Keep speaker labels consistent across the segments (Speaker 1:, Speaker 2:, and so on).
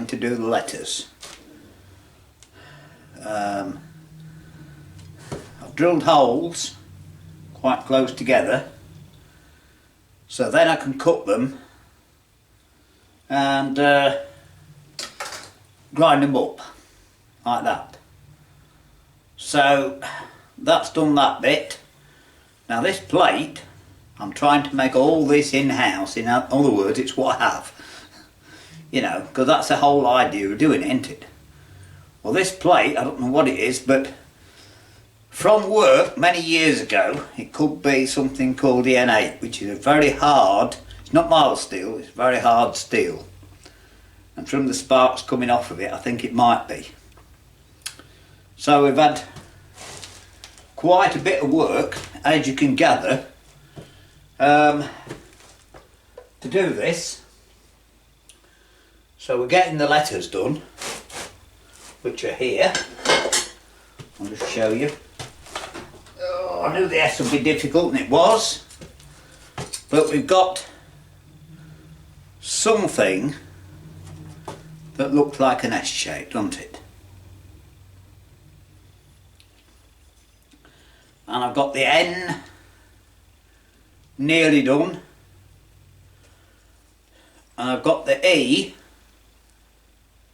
Speaker 1: to do the letters. I've drilled holes quite close together, so then I can cut them and grind them up like that. So that's done that bit. Now this plate, I'm trying to make all this in-house. In other words, it's what I have. You know, because that's the whole idea of doing it, isn't it? Well, this plate, I don't know what it is, but from work many years ago, it could be something called the N8, which is a very hard, it's not mild steel, it's very hard steel. And from the sparks coming off of it, I think it might be. So we've had quite a bit of work, as you can gather, to do this. So we're getting the letters done, which are here. I'll just show you. Oh, I knew the S would be difficult, and it was. But we've got something that looks like an S shape, doesn't it? And I've got the N nearly done. And I've got the E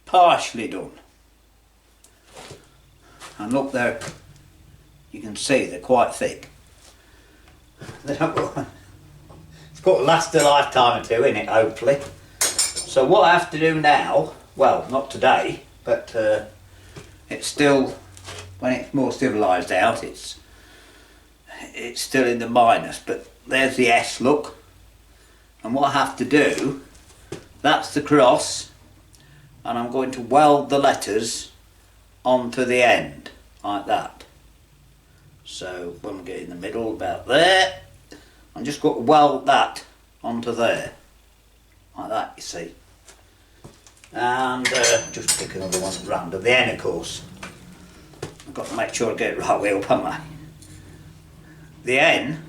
Speaker 1: partially done. And look there, you can see they're quite thick. It's got to last a lifetime or two, innit, hopefully. So what I have to do now, well, not today, but it's still, when it's more civilised out, it's still in the minus, but there's the S, look. And what I have to do, that's the cross, and I'm going to weld the letters onto the end, like that. So when we get in the middle, about there, I'm just going to weld that onto there, like that, you see. And just pick another one at random, the N of course. I've got to make sure I get it right way up, haven't I? The N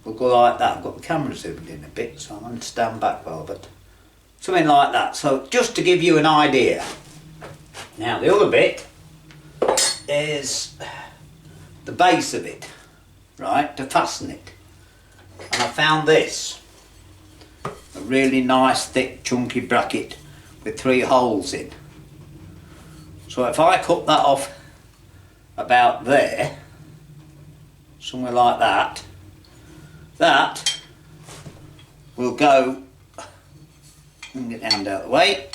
Speaker 1: will go like that. I've got the camera zoomed in a bit, so I'm going to stand back well, but something like that. So just to give you an idea. Now the other bit is the base of it, right, to fasten it. And I found this, a really nice thick chunky bracket with 3 holes in. So if I cut that off about there, somewhere like that, that will go, let me get the hand out of the way,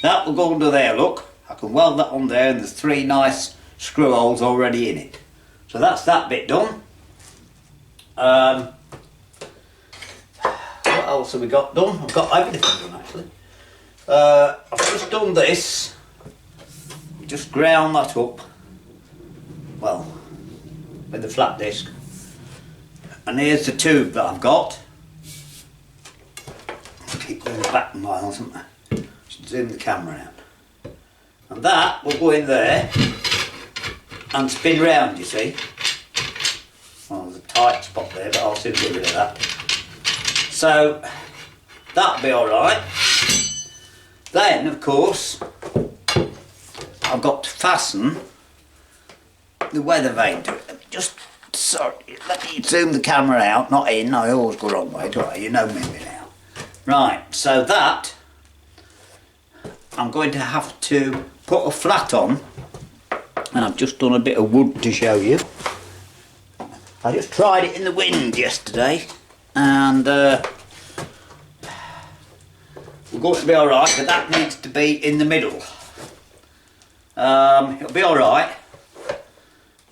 Speaker 1: that will go under there, look. I can weld that on there, and there's 3 nice screw holes already in it. So that's that bit done. What else have we got done? I've got everything done actually. I've just done this, just ground that up, well, with the flat disc. And here's the tube that I've got. Keep going back miles, haven't I? Just zoom the camera out. And that will go in there and spin round, you see. Well, there's a tight spot there, but I'll soon get rid of that. So that'll be alright. Then, of course, I've got to fasten the Weathervane to it. Just, sorry, let me zoom the camera out, not in, I always go wrong way, don't I? You know me now. Right, so that, I'm going to have to put a flat on, and I've just done a bit of wood to show you. I just tried it in the wind yesterday, and we're going to be alright, but that needs to be in the middle. It'll be alright.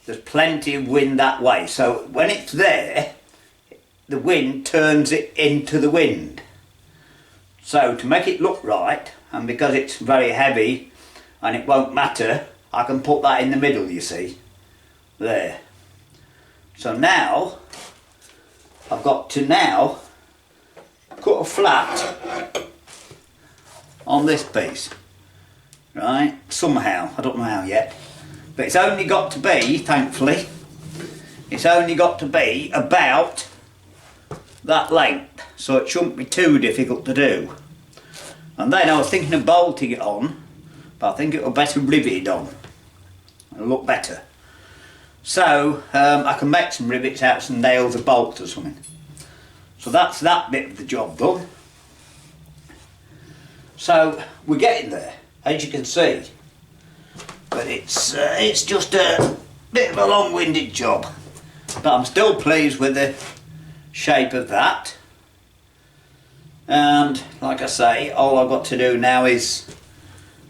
Speaker 1: There's plenty of wind that way, so when it's there, the wind turns it into the wind. So to make it look right, and because it's very heavy and it won't matter, I can put that in the middle, you see, there. So now, I've got to now cut a flat on this piece, right, somehow, I don't know how yet, but it's only got to be, thankfully, it's only got to be about that length, so it shouldn't be too difficult to do. And then I was thinking of bolting it on, but I think it'll better riveted on. It'll look better. So I can make some rivets out of some nails or bolts or something. So that's that bit of the job done. So we're getting there, as you can see. But it's just a bit of a long-winded job. But I'm still pleased with the shape of that. And like I say, all I've got to do now is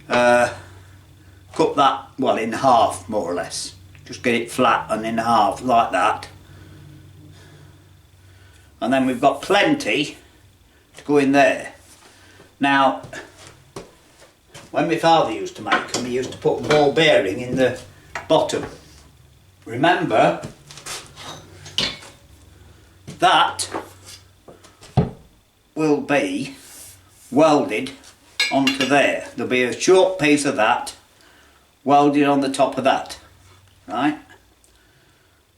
Speaker 1: cut that, well, in half more or less. Just get it flat and in half like that. And then we've got plenty to go in there. Now, when my father used to make them, he used to put a ball bearing in the bottom. Remember, that will be welded onto there. There'll be a short piece of that welded on the top of that, right?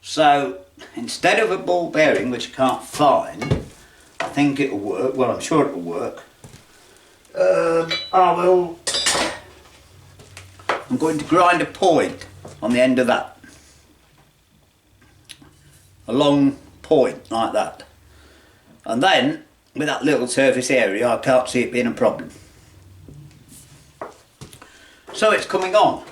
Speaker 1: So instead of a ball bearing, which I can't find, I think it'll work, well I'm sure it'll work, I'm going to grind a point on the end of that. A long point like that. And then, with that little surface area, I can't see it being a problem. So it's coming on.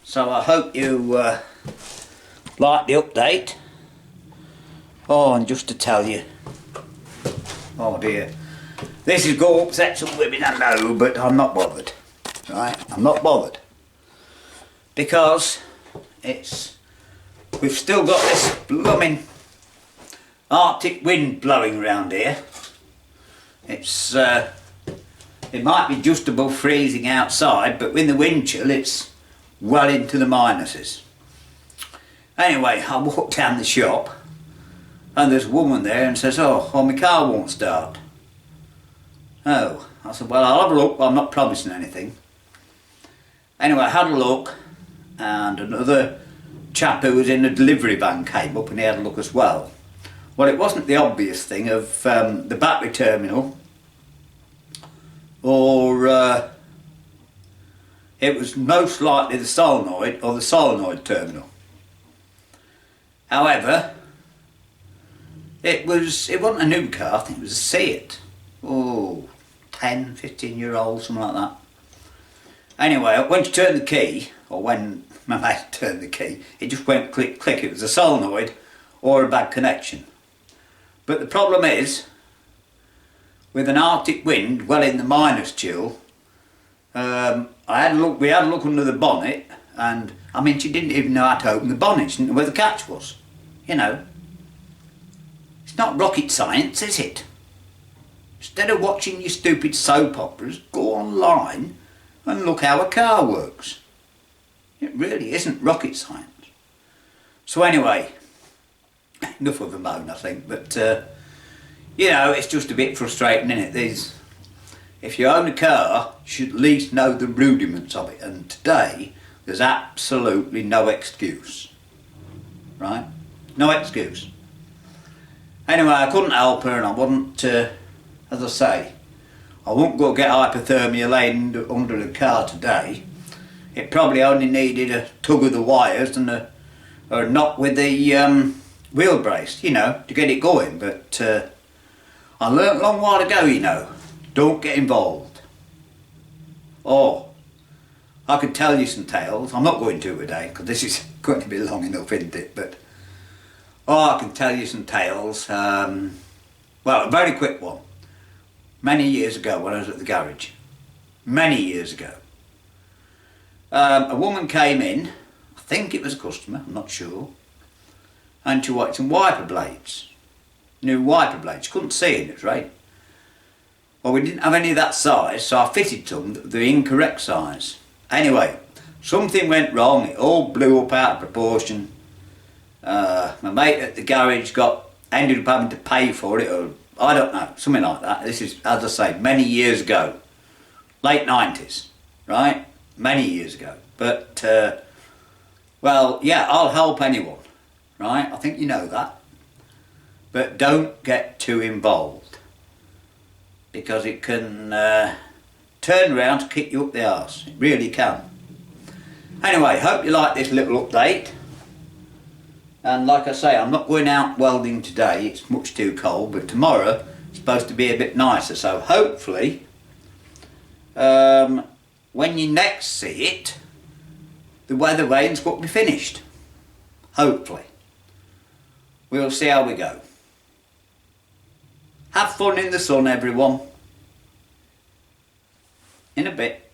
Speaker 1: So I hope you like the update. Oh, and just to tell you, oh dear, this is going to upset some women, I know, but I'm not bothered. Right, I'm not bothered. Because we've still got this blooming Arctic wind blowing around here. It might be just above freezing outside, but with the wind chill it's well into the minuses. Anyway, I walked down the shop and there's a woman there and says, oh, well, my car won't start. Oh, I said, well, I'll have a look, I'm not promising anything. Anyway, I had a look and another chap who was in a delivery van came up and he had a look as well. Well, it wasn't the obvious thing of the battery terminal, or it was most likely the solenoid or the solenoid terminal. However, it wasn't a new car, I think it was a Seat. Oh, 10, 15-year-old, something like that. Anyway, when you turn the key, or when my mate turned the key, it just went click, click. It was a solenoid or a bad connection. But the problem is, with an Arctic wind well in the minus chill, we had a look under the bonnet, and I mean, she didn't even know how to open the bonnet. She didn't know where the catch was. You know, it's not rocket science, is it? Instead of watching your stupid soap operas, go online and look how a car works. It really isn't rocket science. So anyway, enough of the moan, I think, but you know, it's just a bit frustrating, isn't it? If you own a car, you should at least know the rudiments of it, and today there's absolutely no excuse, right? No excuse. Anyway, I couldn't help her, and I wouldn't, as I say, I won't go get hypothermia laying under the car today. It probably only needed a tug of the wires and a knock with the wheel brace, you know, to get it going. But I learnt a long while ago, you know, don't get involved. Oh, I could tell you some tales. I'm not going to today because this is going to be long enough, isn't it? But I can tell you some tales. Well, a very quick one. Many years ago when I was at the garage. Many years ago. A woman came in, I think it was a customer, I'm not sure, and she wanted some wiper blades. New wiper blades, couldn't see it, it was right. Well, we didn't have any of that size, so I fitted some the incorrect size. Anyway, something went wrong, it all blew up out of proportion. My mate at the garage ended up having to pay for it, or I don't know, something like that. This is, as I say, many years ago. Late 90s, right? Many years ago. But, well, yeah, I'll help anyone, right? I think you know that. But don't get too involved. because it can turn around to kick you up the arse. It really can. Anyway, hope you like this little update. And like I say, I'm not going out welding today, it's much too cold, but tomorrow it's supposed to be a bit nicer, so hopefully when you next see it, the Weathervane's got to be finished. Hopefully. We'll see how we go. Have fun in the sun, everyone. In a bit.